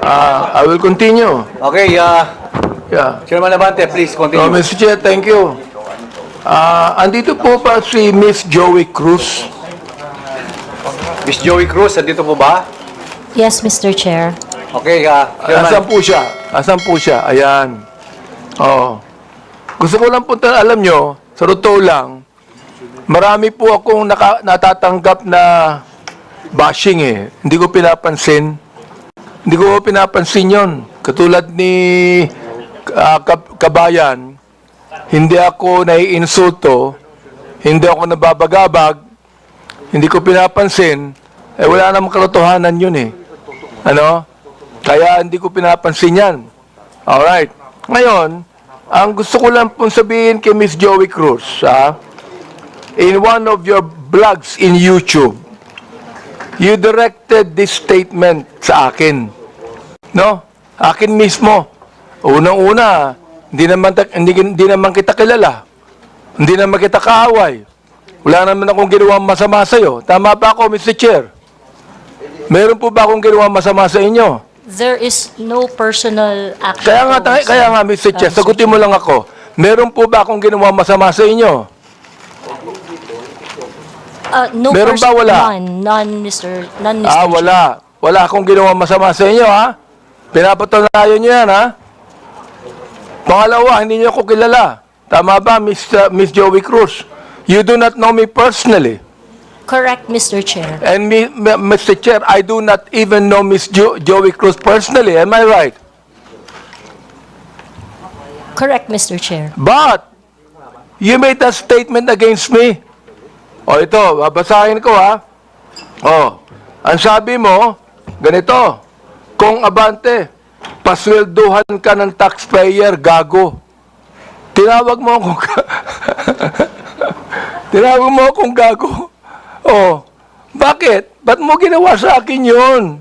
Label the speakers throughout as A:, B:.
A: I will continue.
B: Okay,
A: Yeah.
B: Chairman Abante, please
A: So,
B: continue.
A: Mr. Chair, thank you. Andito po pa si Miss Joey Cruz.
B: Miss Joey Cruz, andito po ba?
C: Yes, Mr. Chair.
B: Okay,
A: Asan
B: Chairman.
A: po siya? Asan po siya? Ayan. Oo. Gusto ko lang po alam nyo, sa totoo lang, marami po akong natatanggap na bashing eh. Hindi ko pinapansin. Hindi ko pinapansin yon. Katulad ni Kabayan, hindi ako naiinsulto, hindi ako nababagabag, hindi ko pinapansin, eh wala namang katotohanan yun eh. Ano? Kaya hindi ko pinapansin yan. Alright. Ngayon, ang gusto ko lang pong sabihin kay Miss Joey Cruz, in one of your vlogs in YouTube, you directed this statement sa akin. No? Akin mismo. Unang-una, hindi naman kita kilala. Hindi naman kita kaaway. Wala naman akong ginawang masama sa'yo. Tama ba ako, Mr. Chair? Meron po ba akong ginawang masama sa inyo?
C: There is no personal action.
A: Kaya nga, Mr. Chair, sagutin mo lang ako. Meron po ba akong ginawang masama sa inyo?
C: No
A: Meron ba, wala?
C: None, Mr. Chair.
A: Wala. Wala akong ginawang masama sa inyo, ha? Pinapatunayan nyo yan, ha? Pangalawa, hindi nyo ako kilala. Tama ba, Miss Joey Cruz? You do not know me personally.
C: Correct, Mr. Chair.
A: And Mr. Chair, I do not even know Miss Joey Cruz personally. Am I right?
C: Correct, Mr. Chair.
A: But, you made a statement against me. O ito, babasahin ko ha. O, ang sabi mo, ganito, kung Abante, paswelduhan ka ng taxpayer, gago. Tinawag mo akong tinawag mo akong gago. O, bakit? Ba't mo ginawa sa akin yun?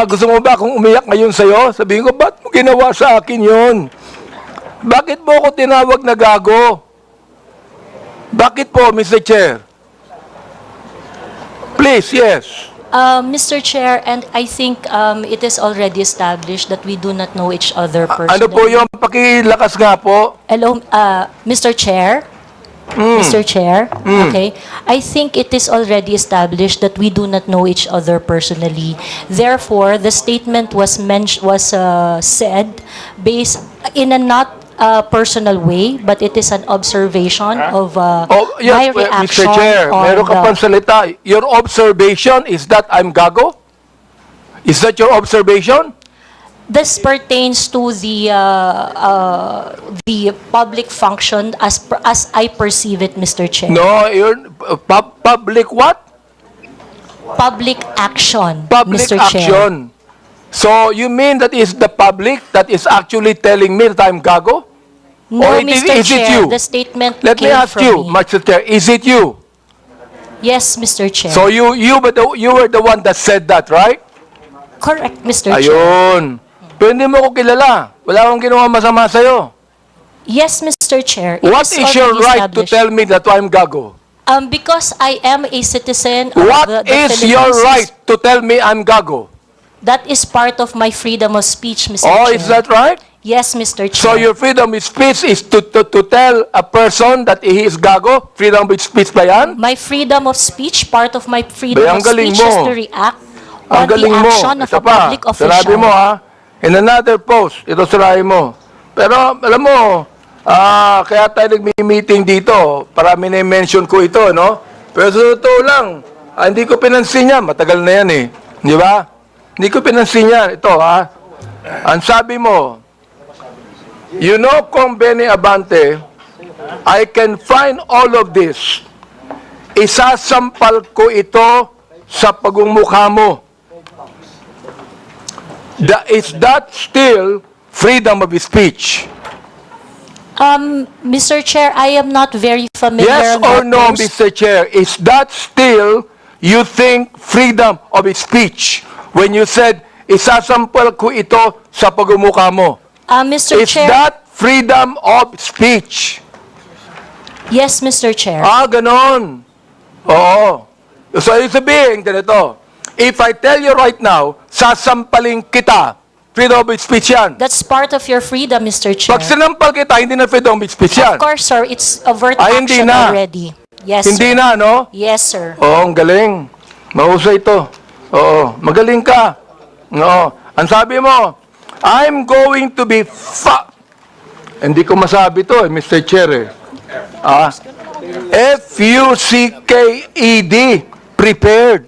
A: Gusto mo ba akong umiyak ngayon sa'yo? Sabihin ko, ba't mo ginawa sa akin yun? Bakit mo ako tinawag na gago? Bakit po, Mr. Chair? Please, yes.
C: Mr. Chair, and I think it is already established that we do not know each other personally.
A: Ano po yung pakilakas nga po?
C: Hello, Mr. Chair? Mr. Chair? Okay. I think it is already established that we do not know each other personally. Therefore, the statement was said based in a not personal way, but it is an observation of my reaction
A: Mr. Chair,
C: on
A: meron ka pang salita. Your observation is that I'm gago? Is that your observation?
C: This pertains to the public function as I perceive it, Mr. Chair.
A: No, you're public what?
C: Public action,
A: Public
C: Mr. Chair.
A: action. So you mean that is the public that is actually telling me that I'm gago?
C: No,
A: Or
C: Mr.
A: is it
C: Chair,
A: you?
C: the statement
A: Let me
C: came
A: ask
C: from
A: you,
C: me.
A: Mr. Chair, is it you?
C: Yes, Mr. Chair.
A: So you were the one that said that, right?
C: Correct, Mr. Chair.
A: Ayun. Pero hindi mo ko kilala. Wala akong ginawa masama sa'yo.
C: Yes, Mr. Chair.
A: What is your
C: already
A: right to
C: established.
A: tell me that I'm gago?
C: Because I am a citizen of
A: What
C: the
A: is
C: Philippines.
A: your right to tell me I'm gago?
C: That is part of my freedom of speech, Mr.
A: Oh,
C: Chair.
A: is that right?
C: Yes, Mr. Chair.
A: So your freedom of speech is to tell a person that he is gago? Freedom of speech ba yan?
C: My freedom of speech, part of my freedom
A: Bay, ang
C: of
A: galing
C: speech is
A: mo.
C: to react
A: Ang
C: on the
A: galing mo.
C: action of
A: Ito
C: a
A: pa,
C: public official.
A: sinabi mo ha, in another post, ito sinabi mo. Pero alam mo, kaya tayo nagmi-meeting dito, para mini-mention ko ito, no? Pero sa totoo lang, hindi ko pinansin yan, matagal na yan eh. Di ba? Hindi ko pinansin yan. Ito ha, ang sabi mo, you know, Kong Benny Abante, I can find all of this. Isasampal ko ito sa pagmumukha mo. Is that still freedom of speech?
C: Mr. Chair, I am not very familiar
A: Yes
C: on
A: or
C: that
A: no,
C: post.
A: Mr. Chair? Is that still, you think, freedom of speech? When you said, isasampal ko ito sa pagmumukha mo.
C: Mr.
A: Is
C: Chair,
A: that freedom of speech?
C: yes, Mr. Chair.
A: Ganon. Oo. So, ibig sabihin, ganito. If I tell you right now, sasampaling kita. Freedom of speech yan.
C: That's part of your freedom, Mr. Chair.
A: Pag sinampal kita, hindi na freedom of speech yan.
C: Of course, sir, it's overt
A: Ay, hindi
C: action
A: na.
C: already. Yes,
A: Hindi
C: sir.
A: na, no?
C: Yes, sir.
A: Oo, ang galing. Mahusay ito. Oo, magaling ka. Oo. Ang sabi mo, I'm going to be Hindi ko masabi to, Mr. Chair. F-U-C-K-E-D. Prepared.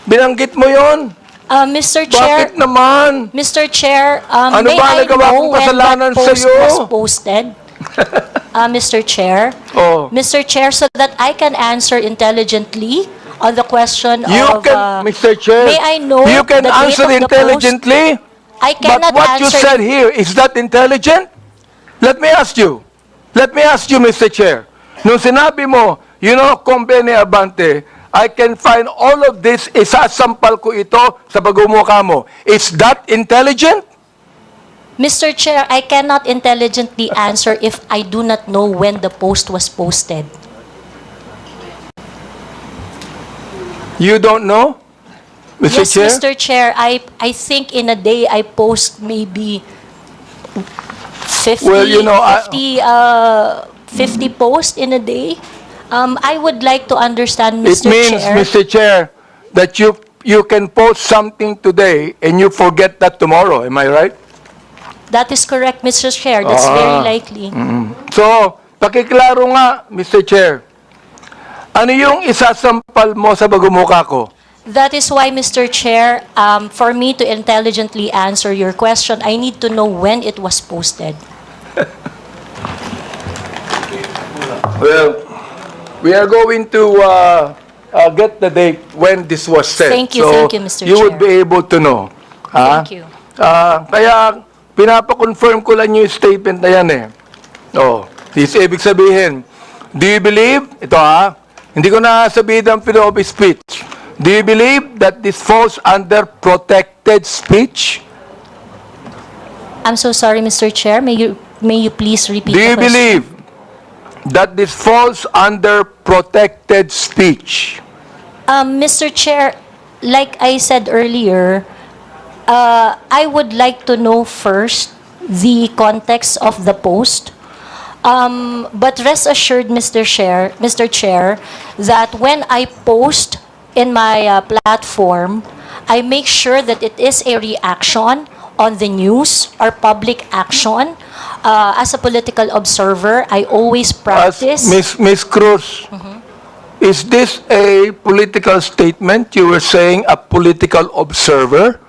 A: Binanggit mo yon.
C: Mr. Chair,
A: Bakit naman?
C: Mr. Chair,
A: Ano
C: may
A: ba
C: I
A: nagawa
C: know
A: kong
C: when
A: kasalanan
C: that post
A: sa'yo?
C: was posted? Mr. Chair?
A: Oh.
C: Mr. Chair, so that I can answer intelligently on the question
A: You
C: of...
A: can, Mr. Chair,
C: may I know
A: you can
C: the date
A: answer
C: of the
A: intelligently.
C: I
A: But
C: cannot
A: what you
C: answer...
A: said here, is that intelligent? Let me ask you. Let me ask you, Mr. Chair. Nung sinabi mo, you know, Combene Abante, I can find all of this, isasampal ko ito sa pagmumukha mo. Is that intelligent?
C: Mr. Chair, I cannot intelligently answer if I do not know when the post was posted.
A: You don't know, Mr.
C: Yes,
A: Chair?
C: Mr. Chair, I think in a day I post maybe 50,
A: Well, you know,
C: 50 posts in a day. I would like to understand,
A: It
C: Mr.
A: means,
C: Chair.
A: Mr. Chair, that you can post something today and you forget that tomorrow. Am I right?
C: That is correct, Mr. Chair. That's very likely.
A: So, pakiklaro nga, Mr. Chair. Ano yung isasampal mo sa pagmumukha ko?
C: That is why, Mr. Chair, for me to intelligently answer your question, I need to know when it was posted.
A: Well, we are going to get the date when this was said.
C: Thank you, Mr.
A: You would
C: Chair.
A: be able to know. Ha?
C: Thank you.
A: Kaya, pinapa-confirm ko lang yung statement na yan eh. Oh, ibig sabihin, do you believe, hindi ko na sabihin ang freedom of speech. Do you believe that this falls under protected speech?
C: I'm so sorry, Mr. Chair. May you please repeat
A: Do
C: the
A: you
C: question?
A: believe that this falls under protected speech?
C: Mr. Chair, like I said earlier, I would like to know first the context of the post. But rest assured, Mr. Chair, that when I post in my platform, I make sure that it is a reaction on the news or public action. As a political observer, I always practice.
A: Miss Cruz, is this a political statement? You were saying a political observer.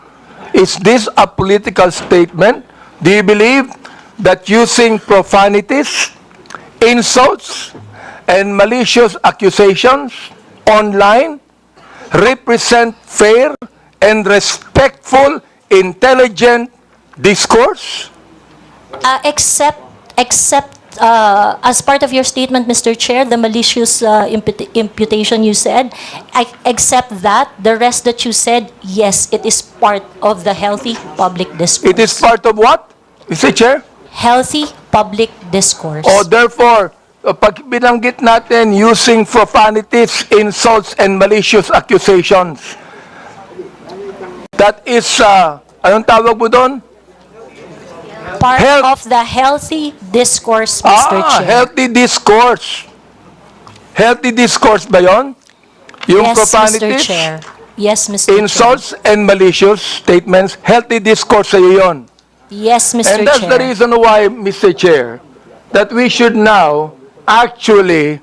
A: Is this a political statement? Do you believe that using profanities, insults, and malicious accusations online represent fair and respectful, intelligent discourse?
C: Except as part of your statement, Mr. Chair, the malicious imputation you said, except that, the rest that you said, yes, it is part of the healthy public discourse.
A: It is part of what, Mr. Chair?
C: Healthy public discourse.
A: O therefore, pag binanggit natin using profanities, insults, and malicious accusations, that is, anong tawag mo doon?
C: Part
A: health-
C: of the healthy discourse, Mr. Chair.
A: Healthy discourse. Healthy discourse ba yon? Yung
C: Yes, Mr.
A: profanities,
C: Chair. Yes, Mr.
A: insults, and malicious statements, healthy discourse sa'yo yun.
C: Chair. Yes, Mr.
A: And that's
C: Chair.
A: the reason why, Mr. Chair, that we should now actually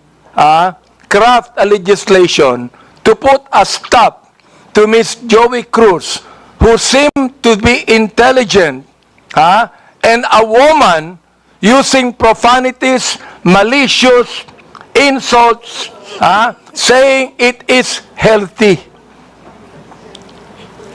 A: craft a legislation to put a stop to Miss Joey Cruz, who seemed to be intelligent, and a woman using profanities, malicious insults, saying it is healthy.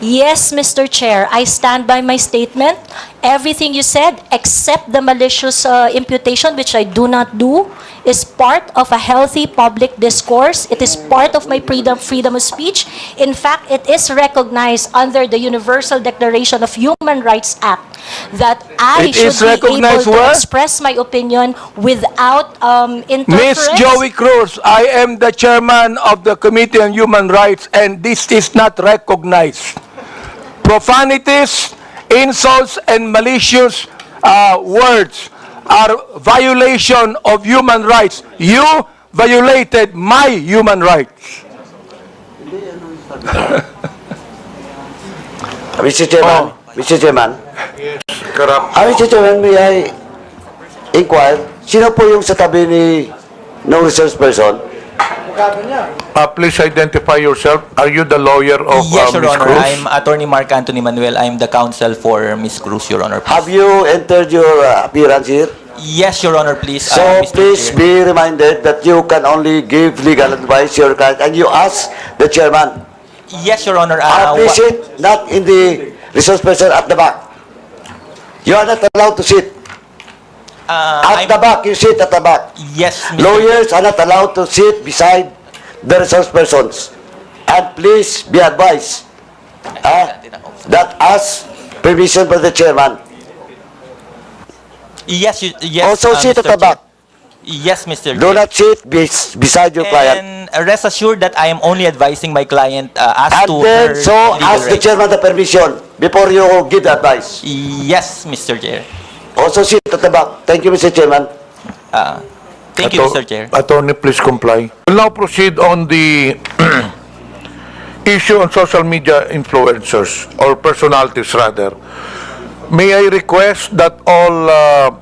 C: Yes, Mr. Chair, I stand by my statement. Everything you said, except the malicious imputation, which I do not do, is part of a healthy public discourse. It is part of my freedom of speech. In fact, it is recognized under the Universal Declaration of Human Rights Act that I
A: It is
C: should be able
A: recognized
C: to
A: where?
C: express my opinion without
A: Miss
C: interference.
A: Joey Cruz, I am the chairman of the Committee on Human Rights, and this is not recognized. Profanities, insults, and malicious words are violation of human rights. You violated my human rights.
D: Mr. Chairman, Mr. Chairman, Mr. Chairman, may I inquire, sino po yung sa tabi ni no resource person?
E: Please identify yourself. Are you the lawyer of
F: Yes, Your
E: Ms.
F: Honor.
E: Cruz?
F: I'm Attorney Mark Anthony Manuel. I'm the counsel for Ms. Cruz, Your Honor.
D: Have you entered your appearance here?
F: Yes, Your Honor, please.
D: So
F: Mr.
D: please
F: Chair.
D: be reminded that you can only give legal advice to your client and you ask the chairman.
F: Yes, Your Honor.
D: Please sit not in the resource person at the back. You are not allowed to sit. At the back, you sit at the back.
F: Yes, Mr.
D: Lawyers are not allowed to sit beside the resource persons. And please be advised that ask permission from the chairman.
F: Yes, yes.
D: Also sit at
F: Mr.
D: the back.
F: Chair. Yes, Mr.
D: Do
F: Chair.
D: not sit beside your client.
F: And rest assured that I am only advising my client as
D: And
F: to
D: then,
F: her
D: so
F: legal
D: ask the
F: rights.
D: chairman the permission before you give the advice.
F: Yes, Mr. Chair.
D: Also sit at the back. Thank you, Mr. Chairman.
F: Thank you, Mr. Chair.
E: Attorney, please comply. We'll now proceed on the issue on social media influencers, or personalities rather. May I request that all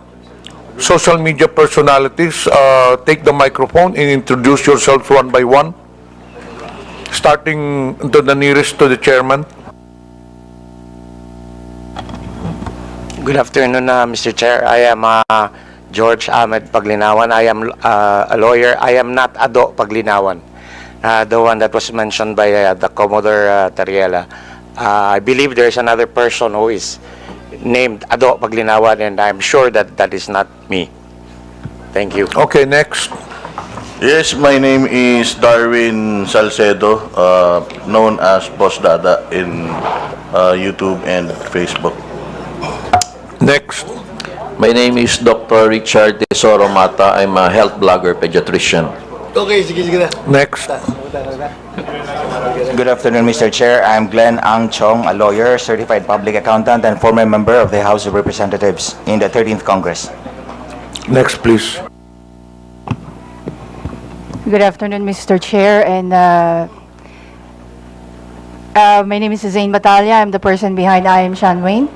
E: social media personalities take the microphone and introduce yourselves one by one, starting to the nearest to the chairman.
G: Good afternoon, Mr. Chair. I am George Ahmed Paglinawan. I am a lawyer. I am not Ado Paglinawan, the one that was mentioned by the Commodore Tariela. I believe there is another person who is named Ado Paglinawan, and I'm sure that that is not me. Thank you.
E: Okay, next.
H: Yes, my name is Darwin Salcedo, known as Boss Dada in YouTube and Facebook.
E: Next.
I: My name is Dr. Richard Tesoro Mata. I'm a health blogger pediatrician.
E: Next.
J: Good afternoon, Mr. Chair. I'm Glenn Ang Chong, a lawyer, certified public accountant, and former member of the House of Representatives in the 13th Congress.
E: Next, please.
K: Good afternoon, Mr. Chair, and my name is Zain Batalya. I'm the person behind I Am Sean Wayne.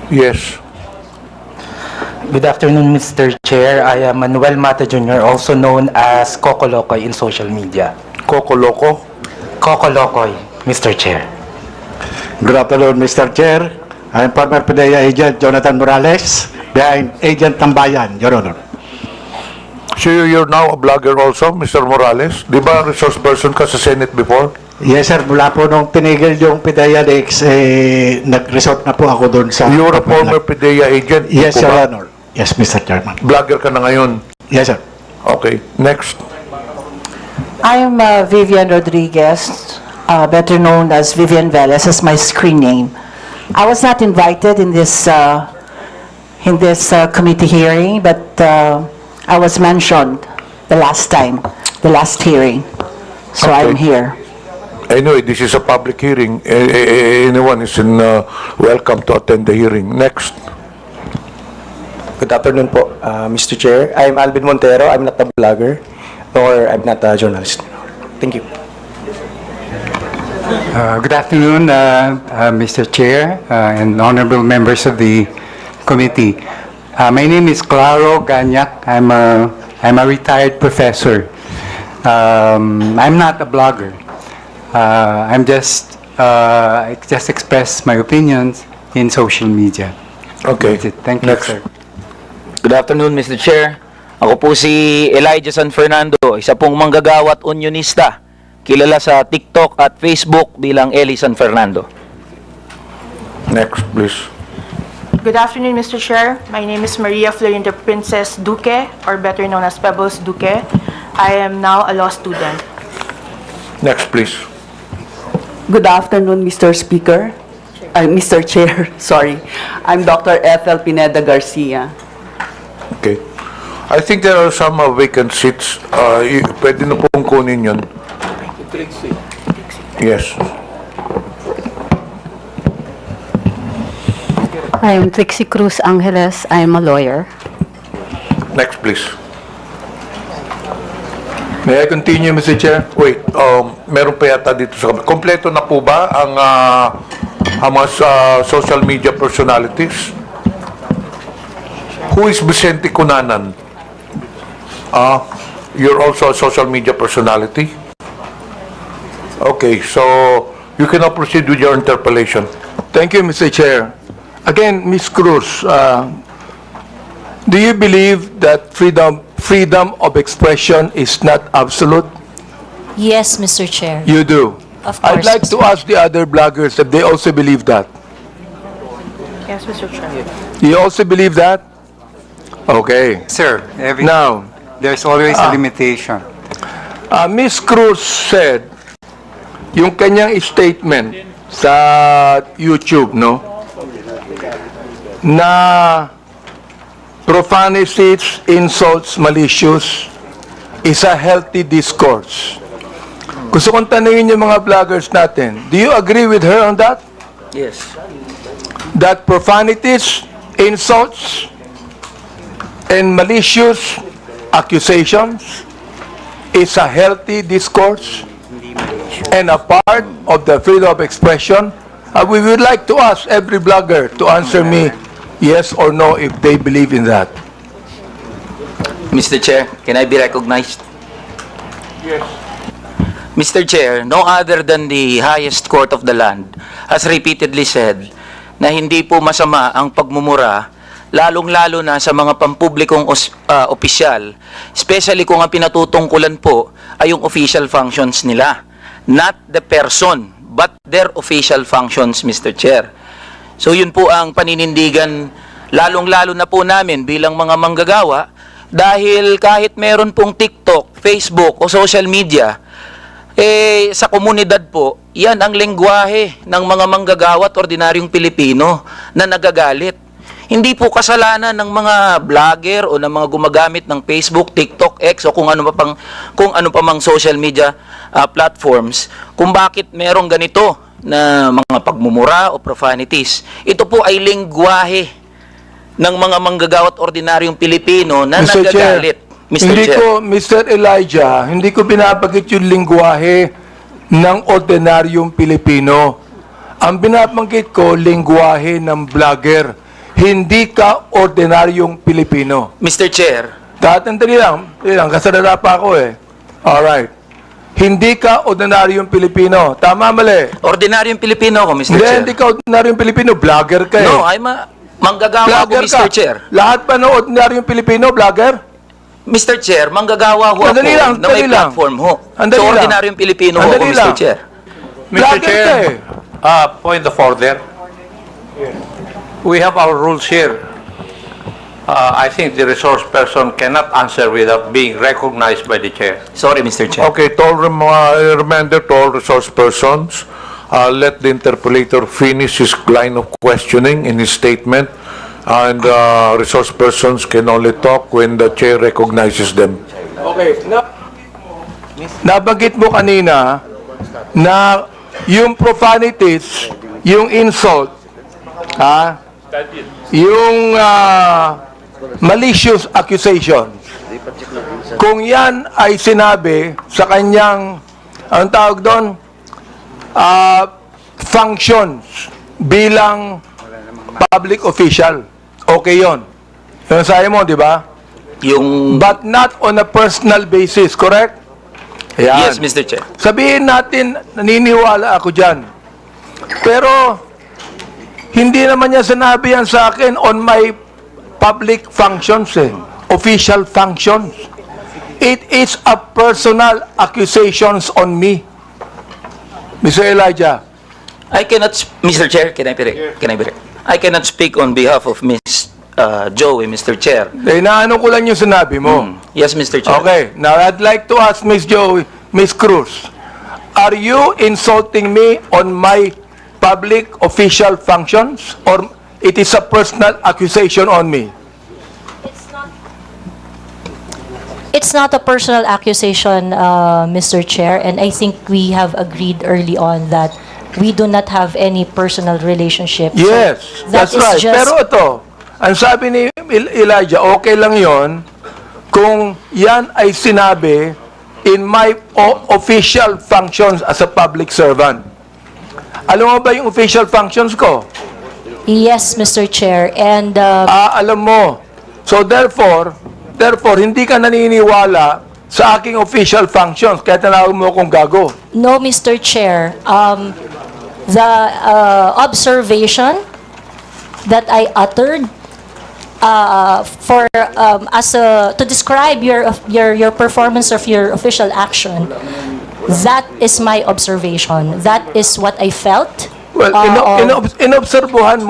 E: Yes.
L: Good afternoon, Mr. Chair. I am Manuel Mata Jr., also known as Coco Locoy in social media.
E: Coco Loco.
L: Coco Locoy, Mr. Chair.
M: Good afternoon, Mr. Chair. I'm former PDEA agent Jonathan Morales, behind Agent Tambayan, Your Honor.
E: So you're now a blogger also, Mr. Morales? Di ba resource person ka sa Senate before?
M: Yes, sir. Mula po nung tinigil yung PDEA Dex, nag-resort na po ako doon sa...
E: You're a former PDEA agent?
M: Yes,
E: Di
M: Your
E: po ba?
M: Honor. Yes, Mr. Chairman.
E: Blogger ka na ngayon?
M: Yes, sir.
E: Okay, next.
N: I am Vivian Rodriguez, better known as Vivian Velez, as my screen name. I was not invited in this committee hearing, but I was mentioned the last time, the last hearing. So
E: Okay.
N: I'm here.
E: Anyway, this is a public hearing. Anyone is welcome to attend the hearing. Next.
O: Good afternoon po, Mr. Chair. I'm Alvin Montero. I'm not a blogger, nor I'm not a journalist. Thank you.
P: Good afternoon, Mr. Chair and honorable members of the committee. My name is Claro Ganyak. I'm a retired professor. I'm not a blogger. I just express my opinions in social media.
E: Okay.
P: That's it. Thank you, sir.
Q: Good afternoon, Mr. Chair. Ako po si Elijah San Fernando, isa pong manggagawa at unionista, kilala sa TikTok at Facebook bilang Eli San Fernando.
E: Next, please.
R: Good afternoon, Mr. Chair. My name is Maria Florinda Princess Duque, or better known as Pebbles Duque. I am now a law student.
E: Next, please.
N: Good afternoon, Mr. Speaker. Mr. Chair, sorry. I'm Dr. Ethel Pineda Garcia.
E: Okay. I think there are some vacant seats. Pwede na pong kunin yun. Yes.
K: I am Trixie Cruz Angeles. I am a lawyer.
E: Next, please.
A: May I continue, Mr. Chair?
E: Wait, meron pa yata dito sa... Kompleto na po ba ang mga social media personalities? Who is Vicente Cunanan? You're also a social media personality? Okay, so you can now proceed with your interpellation.
A: Thank you, Mr. Chair. Again, Ms. Cruz, do you believe that freedom of expression is not absolute?
C: Yes, Mr. Chair.
A: You do?
C: Of course,
A: I'd like to ask the other bloggers if they also believe that.
R: Yes, Mr. Chair.
A: You also believe that? Okay.
P: Sir,
A: Now,
P: there's always a limitation.
A: Ms. Cruz said, yung kanyang statement sa YouTube, no? Na profanities, insults, malicious is a healthy discourse. Gusto kong tanungin yung mga vloggers natin, do you agree with her on that?
Q: Yes.
A: That profanities, insults, and malicious accusations is a healthy discourse and a part of the freedom of expression? We would like to ask every blogger to answer me yes or no if they believe in that.
Q: Mr. Chair, can I be recognized?
E: Yes.
Q: Mr. Chair, no other than the highest court of the land has repeatedly said na hindi po masama ang pagmumura, lalong-lalo na sa mga pampublikong opisyal, especially kung ang pinatutungkulan po ay yung official functions nila. Not the person, but their official functions, Mr. Chair. So yun po ang paninindigan, lalong-lalo na po namin bilang mga manggagawa, dahil kahit meron pong TikTok, Facebook o social media, sa komunidad po, yan ang lengguwahe ng mga manggagawa at ordinaryong Pilipino na nagagalit. Hindi po kasalanan ng mga vlogger o ng mga gumagamit ng Facebook, TikTok, X o kung ano pa mang social media platforms kung bakit merong ganito na mga pagmumura o profanities. Ito po ay lengguwahe ng mga manggagawa at ordinaryong Pilipino na nagagalit.
A: Hindi ko, Mr. Elijah, hindi ko binabanggit yung lingwahe ng ordinaryong Pilipino. Ang binabanggit ko, lingwahe ng vlogger. Hindi ka ordinaryong Pilipino.
Q: Mr. Chair.
A: Tatandali lang, kasalala pa ako eh. Alright. Hindi ka ordinaryong Pilipino. Tama, mali?
Q: Ordinaryong Pilipino ako, Mr. Chair.
A: Hindi ka ordinaryong Pilipino. Vlogger ka eh.
Q: No, I'm a manggagawa ako, Mr. Chair.
A: Lahat pa ng ordinaryong Pilipino, vlogger?
Q: Mr. Chair, manggagawa ho ako na may platform ho. So, ordinaryong Pilipino ho ako, Mr. Chair.
E: Mr. Chair, point of order. We have our rules here. I think the resource person cannot answer without being recognized by the chair.
Q: Sorry, Mr. Chair.
E: Okay, to all reminder to all resource persons, let the interpolator finish his line of questioning in his statement, and resource persons can only talk when the chair recognizes them.
A: Okay. Nabanggit mo kanina na yung profanities, yung insult, yung malicious accusation, kung yan ay sinabi sa kanyang, anong tawag doon, functions bilang public official, okay yun. Yung sabi mo, di ba? But not on a personal basis, correct? Ayan.
Q: Yes, Mr. Chair.
A: Sabihin natin, naniniwala ako dyan. Pero, hindi naman niya sinabi yan sa akin on my public functions, official functions. It is a personal accusations on me. Mr. Elijah.
Q: I cannot, Mr. Chair, can I be I cannot speak on behalf of Ms. Joey, Mr. Chair.
A: Inaano ko lang yung sinabi mo.
Q: Yes, Mr. Chair.
A: Okay, now I'd like to ask Ms. Joey, Ms. Cruz, are you insulting me on my public official functions or it is a personal accusation on me?
C: It's not a personal accusation, Mr. Chair, and I think we have agreed early on that we do not have any personal relationship. So
A: Yes,
C: that
A: that's
C: is
A: right.
C: just-
A: Pero ito, ang sabi ni Elijah, okay lang yon kung yan ay sinabi in my official functions as a public servant. Alam mo ba yung official functions ko?
C: Yes, Mr. Chair, and
A: Alam mo. So therefore, hindi ka naniniwala sa aking official functions, kaya tinawag mo akong gago.
C: no, Mr. Chair, the observation that I uttered to describe your performance of your official action, that is my observation. That is what I felt.
A: Well, inobserbuhan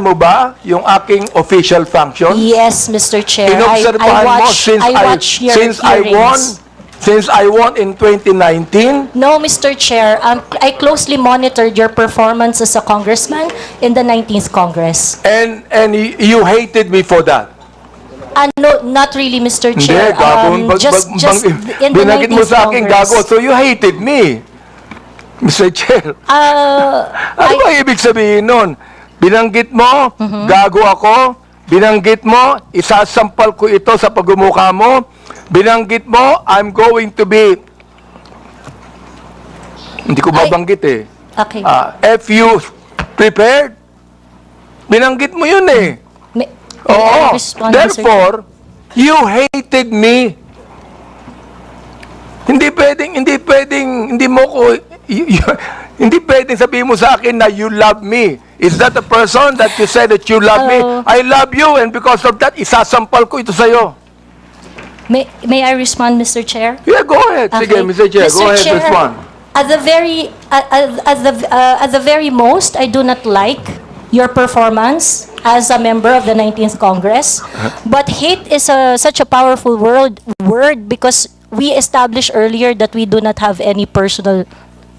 A: mo ba yung aking official function?
C: Yes, Mr. Chair.
A: Inobserbuhan mo
C: I watch your hearings.
A: Since I won in 2019?
C: No, Mr. Chair. I closely monitored your performance as a congressman in the 19th Congress.
A: And you hated me for that?
C: No, not really, Mr.
A: Hindi,
C: Chair.
A: gago.
C: Just in the
A: Binagit mo
C: 19th
A: sa akin,
C: Congress.
A: gago. So you hated me, Mr. Chair. Ano ba ibig sabihin nun? Binanggit mo, gago ako. Binanggit mo, isasampal ko ito sa pagmumukha mo. Binanggit mo, I'm going to be... Hindi ko mabanggit eh.
C: Okay.
A: If you prepared, binanggit mo yun eh.
C: May
A: Oo.
C: I respond, Mr. Chair?
A: Therefore, you hated me. Hindi pwedeng sabihin mo sa akin na you love me. Is that a person that you said that you love me? I love you, and because of that, isasampal ko ito sa'yo.
C: May I respond, Mr. Chair?
A: Yeah, go ahead. Sige, Mr. Chair, go ahead, respond.
C: At the very most, I do not like your performance as a member of the 19th Congress. But hate is such a powerful word because we established earlier that we do not have any personal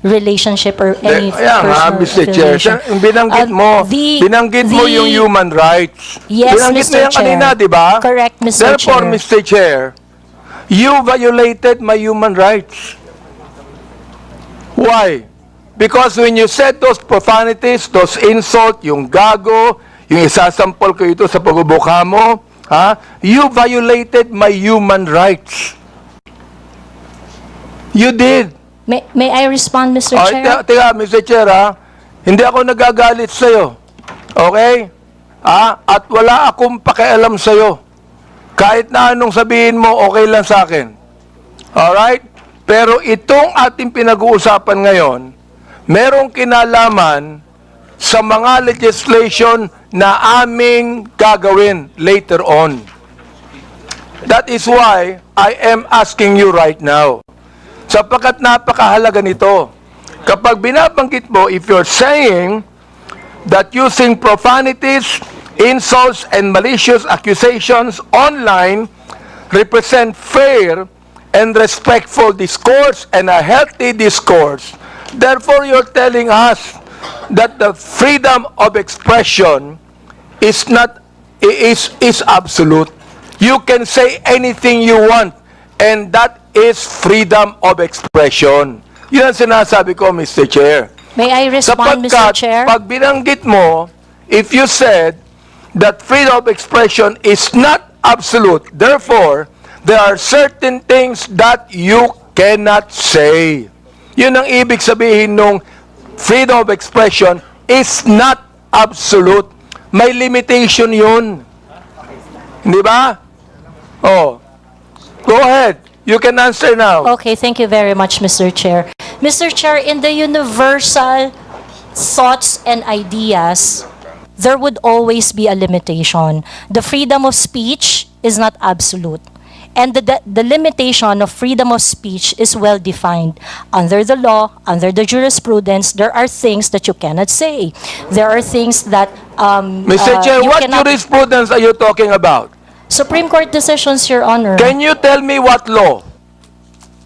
C: relationship or any personal
A: Mr. Chair,
C: affiliation.
A: binanggit mo yung human rights.
C: Yes,
A: binanggit
C: Mr.
A: mo yan kanina,
C: Chair.
A: di ba?
C: Correct, Mr.
A: Therefore,
C: Chair.
A: Mr. Chair, you violated my human rights. Why? Because when you said those profanities, those insults, yung gago, yung isasampol ko ito sa pagbubuka mo, you violated my human rights. You did.
C: May I respond, Mr. Chair?
A: Teka, Mr. Chair, hindi ako nagagalit sa'yo. Okay? At wala akong pakialam sa'yo. Kahit na anong sabihin mo, okay lang sa akin. Alright? Pero itong ating pinag-uusapan ngayon, merong kinalaman sa mga legislation na aming gagawin later on. That is why I am asking you right now. Sapagkat napakahalaga nito. Kapag binabanggit mo, if you're saying that using profanities, insults, and malicious accusations online represent fair and respectful discourse and a healthy discourse, therefore you're telling us that the freedom of expression is absolute. You can say anything you want, and that is freedom of expression. Yun ang sinasabi ko, Mr. Chair.
C: May I respond, Mr. Chair?
A: Pag binanggit mo, if you said that freedom of expression is not absolute, therefore, there are certain things that you cannot say. Yun ang ibig sabihin nung freedom of expression is not absolute. May limitation yun. Di ba? Oh. Go ahead. You can answer now.
C: Okay, thank you very much, Mr. Chair. Mr. Chair, in the universal thoughts and ideas, there would always be a limitation. The freedom of speech is not absolute. And the limitation of freedom of speech is well defined. Under the law, under the jurisprudence, there are things that you cannot say. There are things that
A: Mr. Chair,
C: you
A: what
C: cannot-
A: jurisprudence are you talking about?
C: Supreme Court decisions, Your Honor.
A: Can you tell me what law?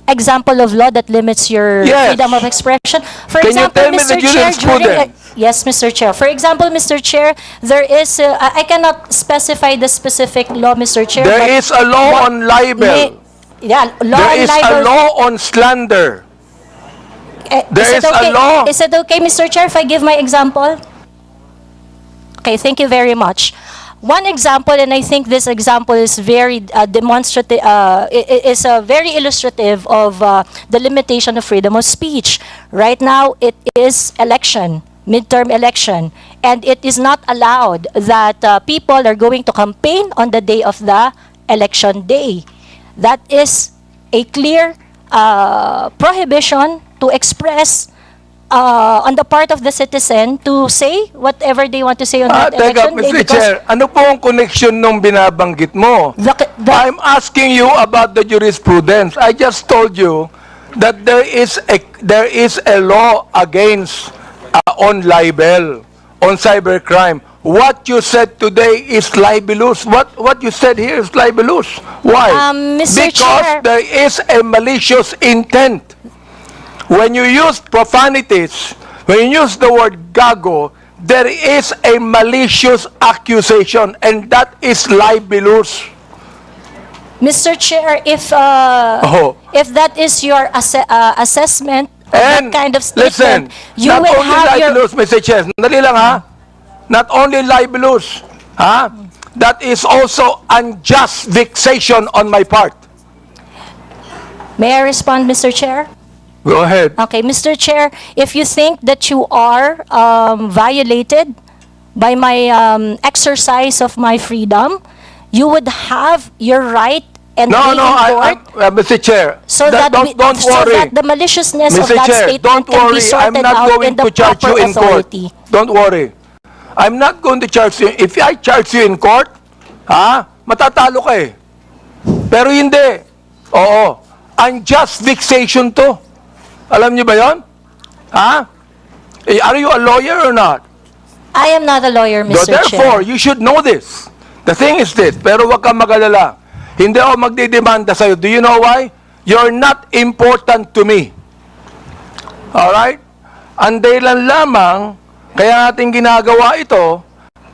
C: Example of law that limits your
A: Yes.
C: freedom of expression. For
A: Can you
C: example,
A: tell me
C: Mr.
A: the
C: Chair,
A: jurisprudence?
C: yes, Mr. Chair. For example, Mr. Chair, there is, I cannot specify the specific law, Mr. Chair.
A: There
C: but
A: is a law on libel.
C: Yeah, law
A: There
C: on
A: is
C: libel.
A: a law on slander. There
C: Is it
A: is a
C: okay?
A: law.
C: Is it okay, Mr. Chair, if I give my example? Okay, thank you very much. One example, and I think this example is very demonstrative, is very illustrative of the limitation of freedom of speech. Right now, it is election, midterm election, and it is not allowed that people are going to campaign on the day of the election day. That is a clear prohibition to express on the part of the citizen to say whatever they want to say on that
A: Teka,
C: election day.
A: Mr.
C: because
A: Chair, ano po ang connection nung binabanggit mo? I'm asking you about the jurisprudence. I just told you that there is a law against on libel, on cybercrime. What you said today is libelous. What you said here is libelous. Why?
C: Mr.
A: Because
C: Chair.
A: there is a malicious intent. When you use profanities, when you use the word gago, there is a malicious accusation, and that is libelous.
C: Mr. Chair, if
A: Oh.
C: if that is your assessment of
A: And
C: that kind of
A: listen,
C: statement, you
A: not
C: will
A: only
C: have your...
A: libelous, Mr. Chair, dali lang ha, not only libelous, ha, that is also unjust vexation on my part.
C: May I respond, Mr. Chair?
A: Go ahead.
C: Okay, Mr. Chair, if you think that you are violated by my exercise of my freedom, you would have your right and
A: No,
C: be
A: no,
C: in court
A: Mr. Chair,
C: so that,
A: don't
C: so
A: worry.
C: that the maliciousness of
A: Mr.
C: that
A: Chair,
C: statement
A: don't
C: can be
A: worry. I'm
C: sorted
A: not
C: out
A: going
C: in the
A: to charge you
C: proper
A: in court.
C: authority.
A: Don't worry. I'm not going to charge you. If I charge you in court, matatalo ka eh. Pero hindi. Oo. Unjust vexation to. Alam niyo ba yon? Are you a lawyer or not?
C: I am not a lawyer, Mr.
A: Therefore,
C: Chair.
A: you should know this. The thing is this, pero wag kang mag-alala. Hindi ako magdidemanda sa'yo. Do you know why? You're not important to me. Alright? Ang dahilan lamang, kaya natin ginagawa ito,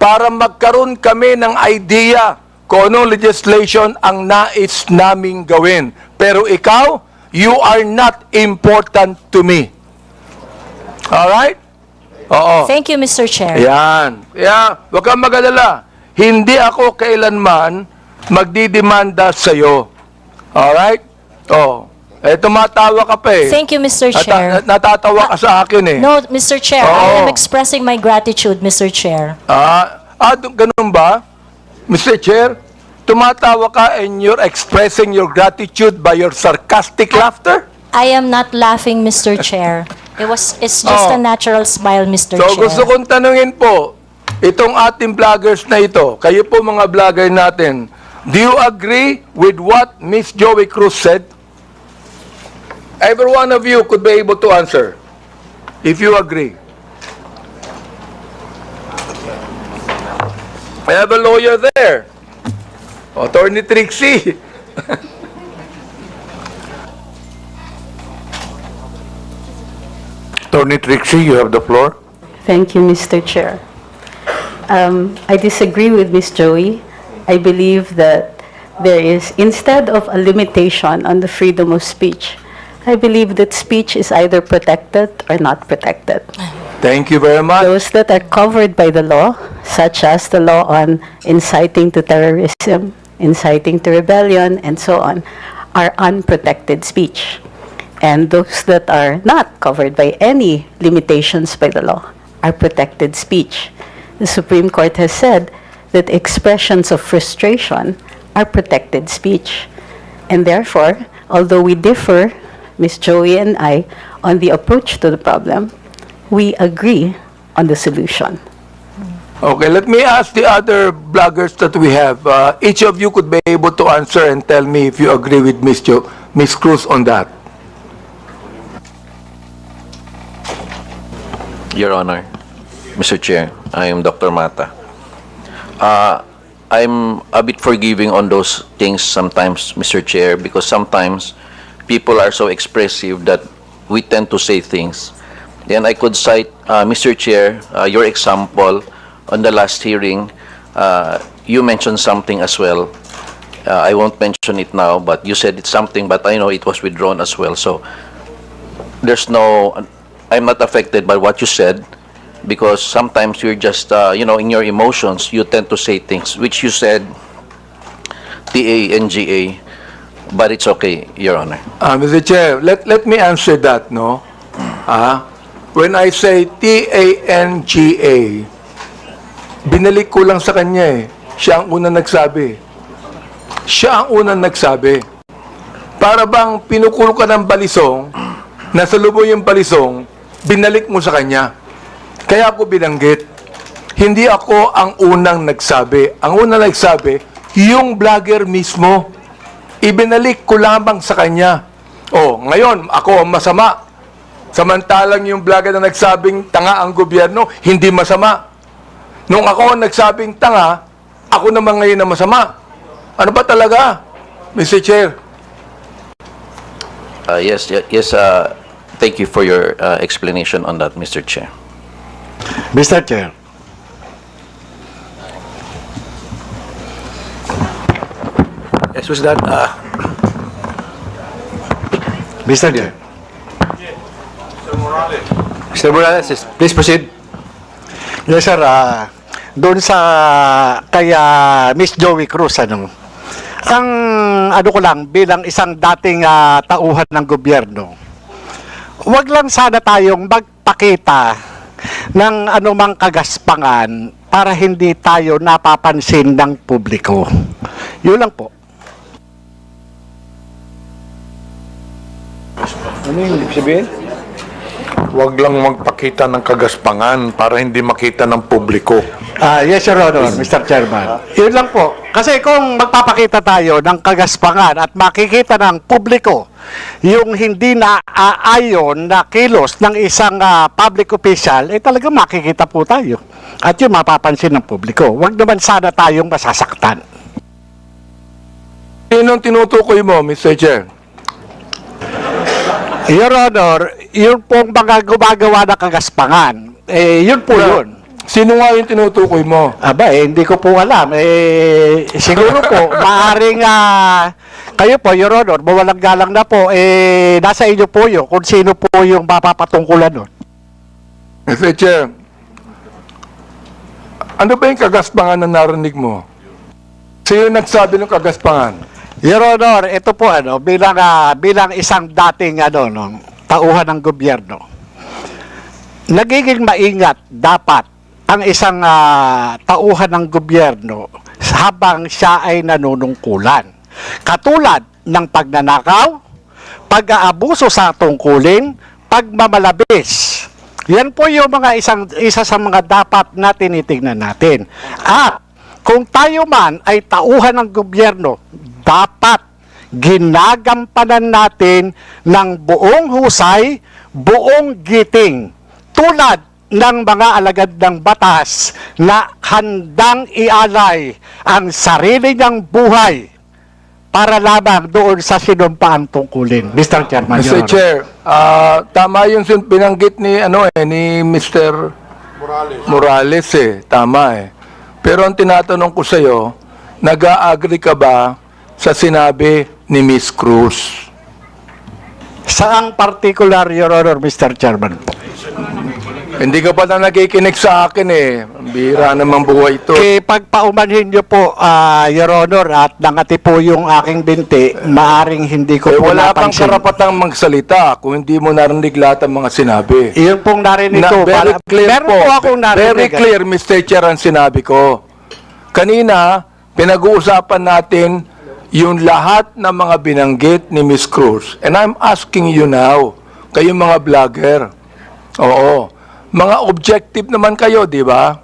A: para magkaroon kami ng idea kung anong legislation ang nais naming gawin. Pero ikaw, you are not important to me. Alright? Oo.
C: Thank you, Mr. Chair.
A: Yan. Kaya, huwag kang mag-alala. Hindi ako kailanman magdidemanda sa'yo. Alright? Oh. Tumatawa ka pa eh.
C: Thank you, Mr. Chair.
A: Natatawa ka sa akin eh.
C: No, Mr. Chair, I
A: Oo.
C: am expressing my gratitude, Mr. Chair.
A: Ganun ba? Mr. Chair, tumatawa ka and you're expressing your gratitude by your sarcastic laughter?
C: I am not laughing, Mr. Chair. It's just a natural smile, Mr.
A: So
C: Chair.
A: gusto kong tanungin po, itong ating vloggers na ito, kayo po mga vlogger natin, do you agree with what Miss Joey Cruz said? Every one of you could be able to answer, if you agree. I have a lawyer there. Attorney Trixie.
E: Attorney Trixie, you have the floor.
S: Thank you, Mr. Chair. I disagree with Ms. Joey. I believe that there is, instead of a limitation on the freedom of speech, I believe that speech is either protected or not protected.
A: Thank you very much.
S: Those that are covered by the law, such as the law on inciting to terrorism, inciting to rebellion, and so on, are unprotected speech. And those that are not covered by any limitations by the law are protected speech. The Supreme Court has said that expressions of frustration are protected speech. And therefore, although we differ, Ms. Joey and I, on the approach to the problem, we agree on the solution.
A: Okay, let me ask the other bloggers that we have. Each of you could be able to answer and tell me if you agree with Ms. Cruz on that.
I: Your Honor. Mr. Chair. I am Dr. Mata. I'm a bit forgiving on those things sometimes, Mr. Chair, because sometimes people are so expressive that we tend to say things. And I could cite, Mr. Chair, your example on the last hearing. You mentioned something as well. I won't mention it now, but you said it's something, but I know it was withdrawn as well. So there's no, I'm not affected by what you said, because sometimes you're just, in your emotions, you tend to say things, which you said, TANGA, but it's okay, Your Honor.
A: Mr. Chair, let me answer that, no? When I say TANGA, binalik ko lang sa kanya eh. Siya ang unang nagsabi. Siya ang unang nagsabi. Para bang pinukulo ka ng balisong, nasa lubo yung balisong, binalik mo sa kanya. Kaya ako binanggit. Hindi ako ang unang nagsabi. Ang unang nagsabi, yung vlogger mismo. Ibinalik ko lamang sa kanya. Oh, ngayon, ako ang masama. Samantalang yung vlogger na nagsabing tanga ang gobyerno, hindi masama. Nung ako ang nagsabing tanga, ako naman ngayon na masama. Ano ba talaga, Mr. Chair?
I: Yes, thank you for your explanation on that, Mr. Chair.
M: Mr. Chair.
B: Yes, who's that?
M: Mr. Chair.
B: Mr. Morales, please proceed.
M: Yes, sir. Doon sa kay Miss Joey Cruz, ang ko lang, bilang isang dating tauhan ng gobyerno, wag lang sana tayong magpakita ng anumang kagaspangan para hindi tayo napapansin ng publiko. Yun lang po.
B: Ano yung ibig sabihin?
E: Huwag lang magpakita ng kagaspangan para hindi makita ng publiko.
M: Yes, Your Honor, Mr. Chairman. Yun lang po. Kasi kung magpapakita tayo ng kagaspangan at makikita ng publiko yung hindi na aayon na kilos ng isang public official, talaga makikita po tayo. At yun mapapansin ng publiko. Huwag naman sana tayong masasaktan.
A: Sinong tinutukoy mo, Mr. Chair?
M: Your Honor, yun pong mga gumagawa ng kagaspangan, yun po yun.
A: Sino nga yung tinutukoy mo?
M: Hindi ko po alam. Siguro po, maaaring kayo po, Your Honor, mawalang galang na po, nasa inyo po yun kung sino po yung mapapatungkulan nun.
A: Mr. Chair, ano ba yung kagaspangan na narinig mo? Sino nagsabi ng kagaspangan?
M: Your Honor, ito po bilang isang dating tauhan ng gobyerno. Nagiging maingat dapat ang isang tauhan ng gobyerno habang siya ay nanunungkulan. Katulad ng pagnanakaw, pag-aabuso sa tungkulin, pagmamalabis. Yan po yung isa sa mga dapat na tinitingnan natin. At kung tayo man ay tauhan ng gobyerno, dapat ginagampanan natin ng buong husay, buong giting, tulad ng mga alagad ng batas na handang ialay ang sarili niyang buhay para lamang doon sa sinumpaang tungkulin. Mr. Chairman,
A: Mr. Chair, tama yung binanggit ni Mr. Morales tama Pero ang tinatanong ko sa iyo, nag-a-agree ka ba sa sinabi ni Miss Cruz?
M: Saang particular, Your Honor, Mr. Chairman?
A: Hindi ka pa na nakikinig sa akin Bira naman buhay ito.
M: Pagpaumanhin niyo po, Your Honor, at nangati po yung aking binti, maaring hindi ko po
A: wala kang
M: napansin.
A: karapatang magsalita kung hindi mo narinig lahat ang mga sinabi.
M: Iyon pong narinig ko.
A: Very clear po.
M: akong narinig.
A: Very clear, Mr. Chair, ang sinabi ko. Kanina, pinag-uusapan natin yung lahat ng mga binanggit ni Miss Cruz. And I'm asking you now, kayong mga vlogger. Oo. Mga objective naman kayo, di ba?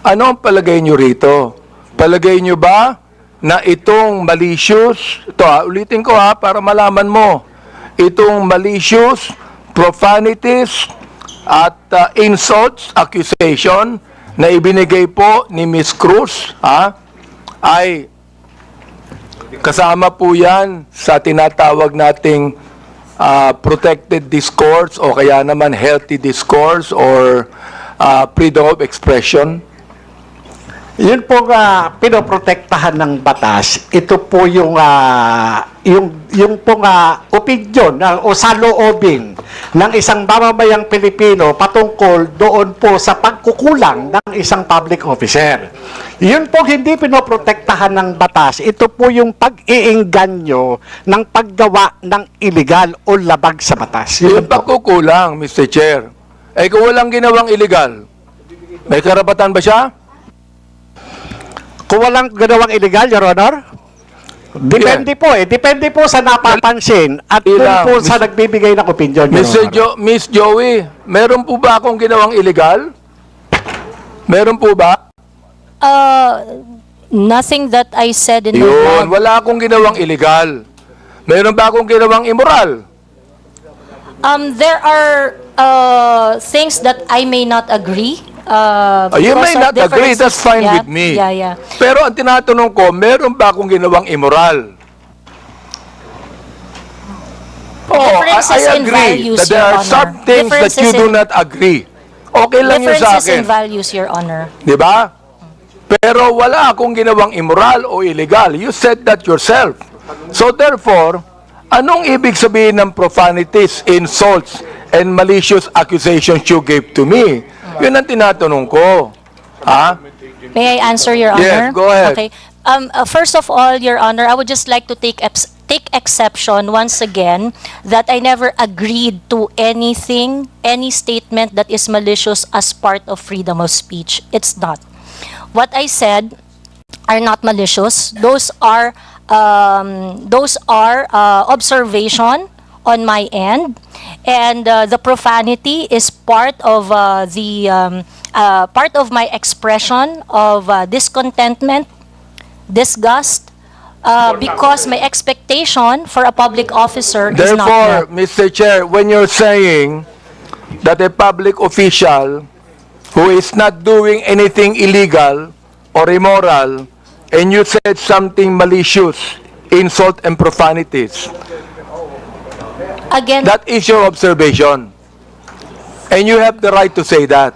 A: Ano ang palagay nyo rito? Palagay nyo ba na itong malicious, ulitin ko para malaman mo, itong malicious, profanities, at insults, accusation na ibinigay po ni Ms. Cruz, ay kasama po yan sa tinatawag nating protected discourse o kaya naman healthy discourse or freedom of expression.
M: Yun po pinoprotektahan ng batas. Ito po yung pong opinion o saloobin ng isang mamamayang Pilipino patungkol doon po sa pagkukulang ng isang public officer. Yun po hindi pinoprotektahan ng batas. Ito po yung pag-iingganyo ng paggawa ng illegal o labag sa batas.
A: Yung pagkukulang, Mr. Chair, kung walang ginawang illegal, may karapatan ba siya?
M: Kung walang ginawang illegal, Your Honor? Depende po Depende po sa napapansin at kung po sa nagbibigay ng opinion, Your Honor.
A: Miss Joey, meron po ba akong ginawang illegal? Meron po ba?
C: Nothing that I said in my
A: Yun,
C: mouth.
A: wala akong ginawang illegal. Meron ba akong ginawang immoral?
C: There are things that I may not agree.
A: You
C: because
A: may
C: of
A: not agree,
C: differences.
A: that's fine
C: Yeah,
A: with me.
C: Yeah.
A: Pero ang tinatanong ko, meron ba akong ginawang immoral?
C: Differences
A: I
C: in
A: agree
C: values,
A: that there
C: Your
A: are
C: Honor.
A: some things that you
C: Differences
A: do
C: in-
A: not agree. Okay lang yun sa
C: Differences in
A: akin.
C: values, Your Honor.
A: Di ba? Pero wala akong ginawang immoral o illegal. You said that yourself. So therefore, anong ibig sabihin ng profanities, insults, and malicious accusations you gave to me? Yun ang tinatanong ko. Ha?
C: May I answer, Your
A: Yes,
C: Honor?
A: go ahead.
C: Okay. First of all, Your Honor, I would just like to take exception once again that I never agreed to anything, any statement that is malicious as part of freedom of speech. It's not. What I said are not malicious. Those are observation on my end, and the profanity is part of part of my expression of discontentment, disgust, because my expectation for a public officer is not
A: Therefore,
C: met.
A: Mr. Chair, when you're saying that a public official who is not doing anything illegal or immoral, and you said something malicious, insult and profanities,
C: Again,
A: that is your observation. And you have the right to say that.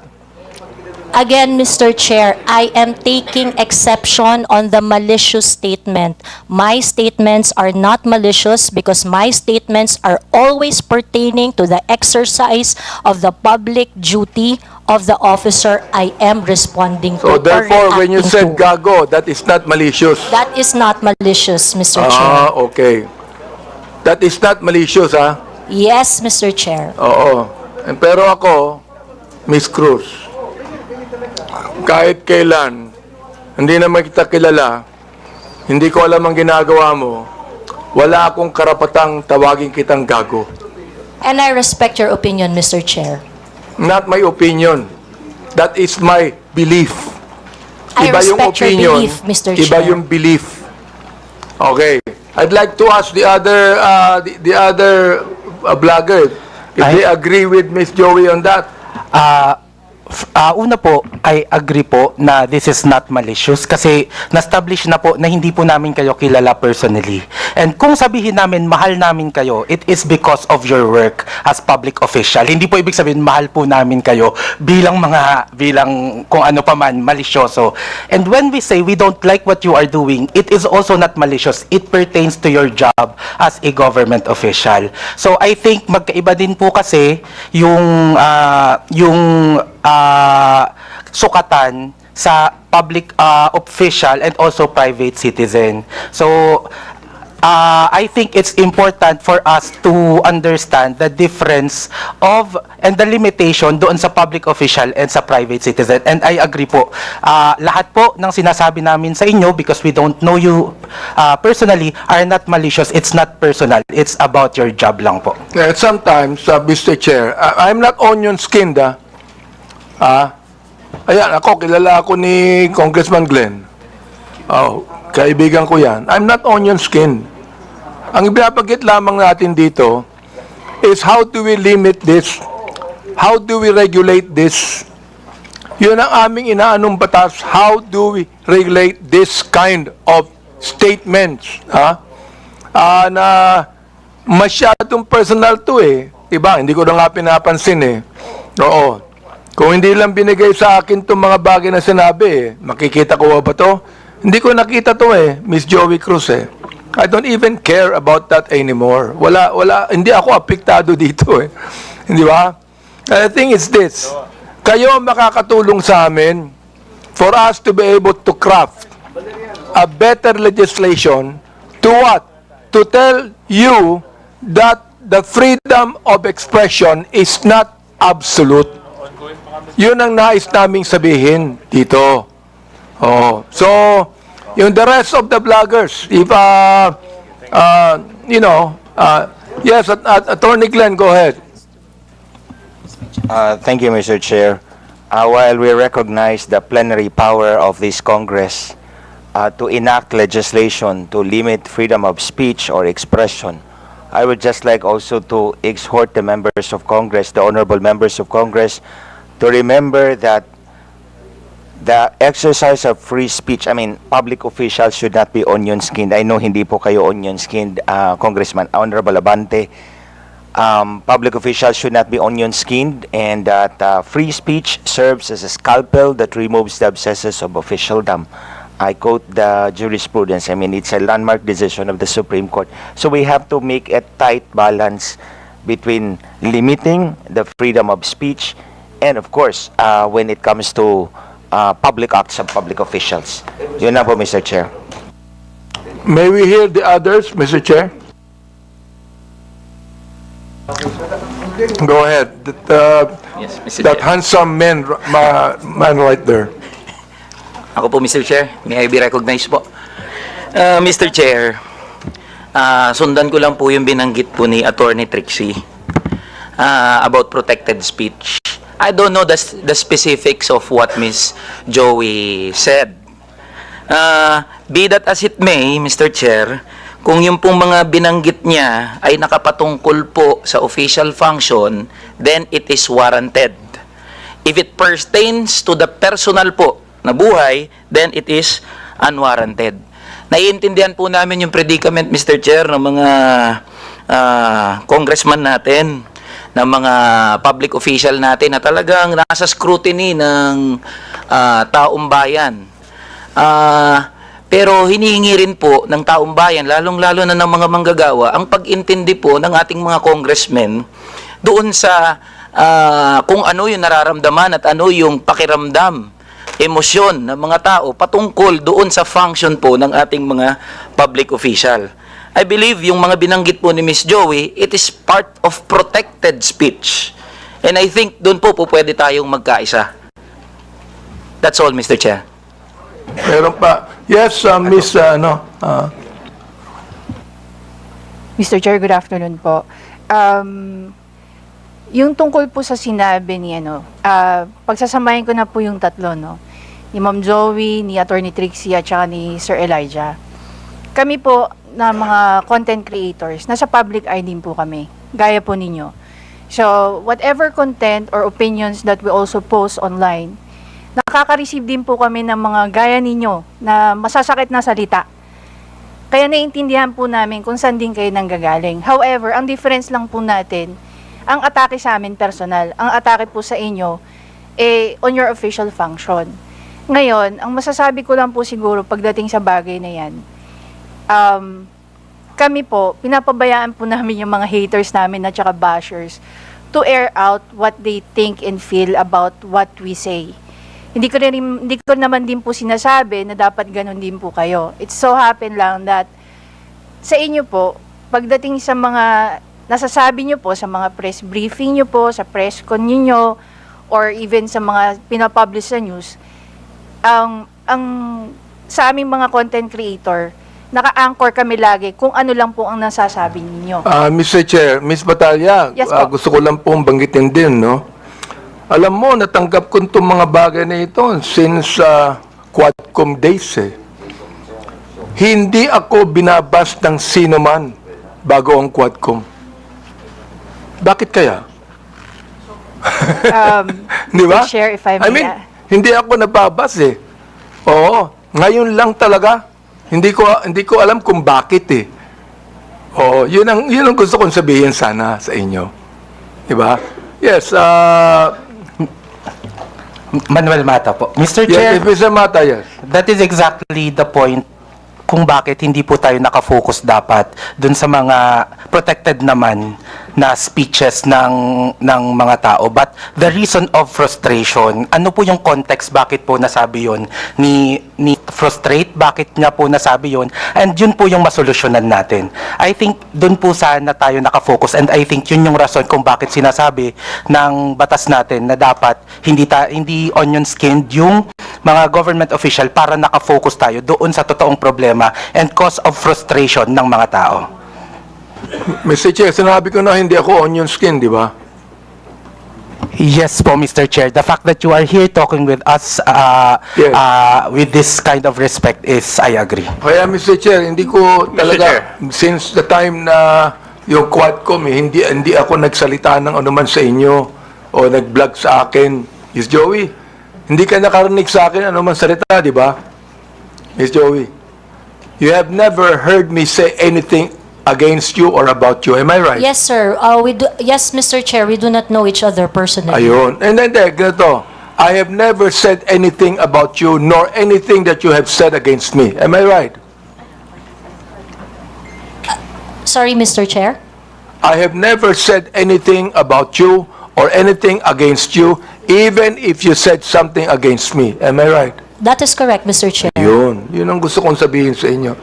C: Again, Mr. Chair, I am taking exception on the malicious statement. My statements are not malicious because my statements are always pertaining to the exercise of the public duty of the officer I am responding to.
A: So
C: or
A: therefore, when you said
C: reacting to.
A: gago, that is not malicious.
C: That is not malicious, Mr. Chair.
A: Okay. That is not malicious, ha?
C: Yes, Mr. Chair.
A: Oo. Pero ako, Miss Cruz, kahit kailan, hindi naman kita kilala, hindi ko alam ang ginagawa mo, wala akong karapatang tawagin kitang gago.
C: And I respect your opinion, Mr. Chair.
A: Not my opinion. That is my belief.
C: I respect your belief, Mr.
A: Iba
C: Chair.
A: yung belief. Okay. I'd like to ask the other vlogger if they agree with Miss Joey on that.
L: Una po, I agree po na this is not malicious kasi na-establish na po na hindi po namin kayo kilala personally. And kung sabihin namin mahal namin kayo, it is because of your work as public official. Hindi po ibig sabihin mahal po namin kayo bilang kung ano pa man, malisyoso. And when we say we don't like what you are doing, it is also not malicious. It pertains to your job as a government official. So I think magkaiba din po kasi yung sukatan sa public official and also private citizen. So, I think it's important for us to understand the difference of and the limitation doon sa public official and sa private citizen. And I agree po. Lahat po ng sinasabi namin sa inyo, because we don't know you personally, are not malicious. It's not personal. It's about your job lang po.
A: Sometimes, Mr. Chair, I'm not onion-skinned, ayan, kilala ako ni Congressman Glenn. Kaibigan ko yan. I'm not onion-skinned. Ang ibinabagit lamang natin dito is how do we limit this how do we regulate this? Yun ang aming inaanong batas. How do we regulate this kind of statements? Na masyadong personal to eh. Diba? Hindi ko na nga pinapansin eh. Oo. Kung hindi lang binigay sa akin itong mga bagay na sinabi eh, makikita ko ba to? Hindi ko nakita to eh, Miss Joey Cruz eh. I don't even care about that anymore. Hindi ako apektado dito eh. Di ba? The thing is this, kayo makakatulong sa amin for us to be able to craft a better legislation to what? To tell you that the freedom of expression is not absolute. Yun ang nais naming sabihin dito. Oh, so yung the rest of the bloggers, if yes, Attorney Glenn, go ahead.
J: Thank you, Mr. Chair. While we recognize the plenary power of this Congress to enact legislation to limit freedom of speech or expression, I would just like also to exhort the members of Congress, the honorable members of Congress, to remember that the exercise of free speech, public officials should not be onion-skinned. I know hindi po kayo onion-skinned, Congressman Honorable Abante. Public officials should not be onion-skinned, and that free speech serves as a scalpel that removes the abscesses of officialdom. I quote the jurisprudence. It's a landmark decision of the Supreme Court. So we have to make a tight balance between limiting the freedom of speech and, of course, when it comes to public acts of public officials. Yun na po, Mr. Chair.
A: May we hear the others, Mr. Chair? Go ahead.
Q: Yes, Mr.
A: That
Q: Chair.
A: handsome man right there.
Q: Ako po, Mr. Chair. May I be recognized po? Mr. Chair, sundan ko lang po yung binanggit po ni Attorney Trixie about protected speech. I don't know the specifics of what Ms. Joey said. Be that as it may, Mr. Chair, kung yung pong mga binanggit niya ay nakapatungkol po sa official function, then it is warranted. If it pertains to the personal po na buhay, then it is unwarranted. Naiintindihan po namin yung predicament, Mr. Chair, ng mga congressman natin, ng mga public official natin na talagang nasa scrutiny ng taong bayan. Pero hinihingi rin po ng taong bayan, lalong-lalo na ng mga manggagawa, ang pag-intindi po ng ating mga congressmen doon sa kung ano yung nararamdaman at ano yung pakiramdam, emosyon ng mga tao patungkol doon sa function po ng ating mga public official. I believe yung mga binanggit po ni Ms. Joey, it is part of protected speech. And I think doon po pwede tayong magkaisa. That's all, Mr. Chair.
A: Meron pa. Yes, Miss,
K: Mr. Chair, good afternoon po. Yung tungkol po sa sinabi ni pagsasamahin ko na po yung tatlo, ni Ma'am Joey, ni Attorney Trixie, at saka ni Sir Elijah. Kami po na mga content creators, nasa public eye din po kami, gaya po ninyo. So, whatever content or opinions that we also post online, nakaka-receive din po kami ng mga gaya ninyo na masasakit na salita. Kaya naiintindihan po namin kung saan din kayo nanggagaling. However, ang difference lang po natin, ang atake sa amin personal, ang atake po sa inyo, on your official function. Ngayon, ang masasabi ko lang po siguro pagdating sa bagay na yan, kami po, pinapabayaan po namin yung mga haters namin at saka bashers to air out what they think and feel about what we say. Hindi ko naman din po sinasabi na dapat ganun din po kayo. It so happen lang that sa inyo po, pagdating sa mga nasasabi nyo po, sa mga press briefing nyo po, sa press con nyo, or even sa mga pinapublish sa news, ang sa aming mga content creator, naka-anchor kami lagi kung ano lang po ang nasasabi ninyo.
A: Mr. Chair, Ms. Batalya,
K: Yes po.
A: gusto ko lang pong banggitin din, Alam mo, natanggap ko itong mga bagay na ito since Quadcom days, Hindi ako binabas ng sino man bago ang Quadcom. Bakit kaya? Di ba?
K: Mr. Chair, if I may,
A: hindi ako nababas eh. Oo, ngayon lang talaga. Hindi ko alam kung bakit eh. Oo, yun ang gusto kong sabihin sana sa inyo. Di ba? Yes,
L: Manuel Mata po. Mr.
A: yes,
L: Chair,
A: Mr. Mata, yes.
L: that is exactly the point kung bakit hindi po tayo nakafocus dapat dun sa mga protected naman na speeches ng mga tao. But the reason of frustration, ano po yung context bakit po nasabi yon ni frustrate, bakit nga po nasabi yon, and yun po yung masolusyonan natin. I think dun po sana tayo nakafocus, and I think yun yung rason kung bakit sinasabi ng batas natin na dapat hindi onion skinned yung mga government official para nakafocus tayo doon sa totoong problema and cause of frustration ng mga tao.
A: Mr. Chair, sinabi ko na hindi ako onion skin, di ba?
L: Yes po, Mr. Chair. The fact that you are here talking with us
A: Yes.
L: with this kind of respect is, I agree.
A: Kaya Mr. Chair, hindi ko talaga, since the time na yung Quadcom, hindi ako nagsalita ng anuman sa inyo o nag-vlog sa akin. Miss Joey, hindi ka nakarinig sa akin anuman salita, di ba? Miss Joey, you have never heard me say anything against you or about you. Am I right?
C: Yes, sir. Yes, Mr. Chair, we do not know each other personally.
A: Ayun. And then, ganito. I have never said anything about you, nor anything that you have said against me. Am I right?
C: Sorry, Mr. Chair.
A: I have never said anything about you or anything against you, even if you said something against me. Am I right?
C: That is correct, Mr. Chair.
A: Yun ang gusto kong sabihin sa inyo.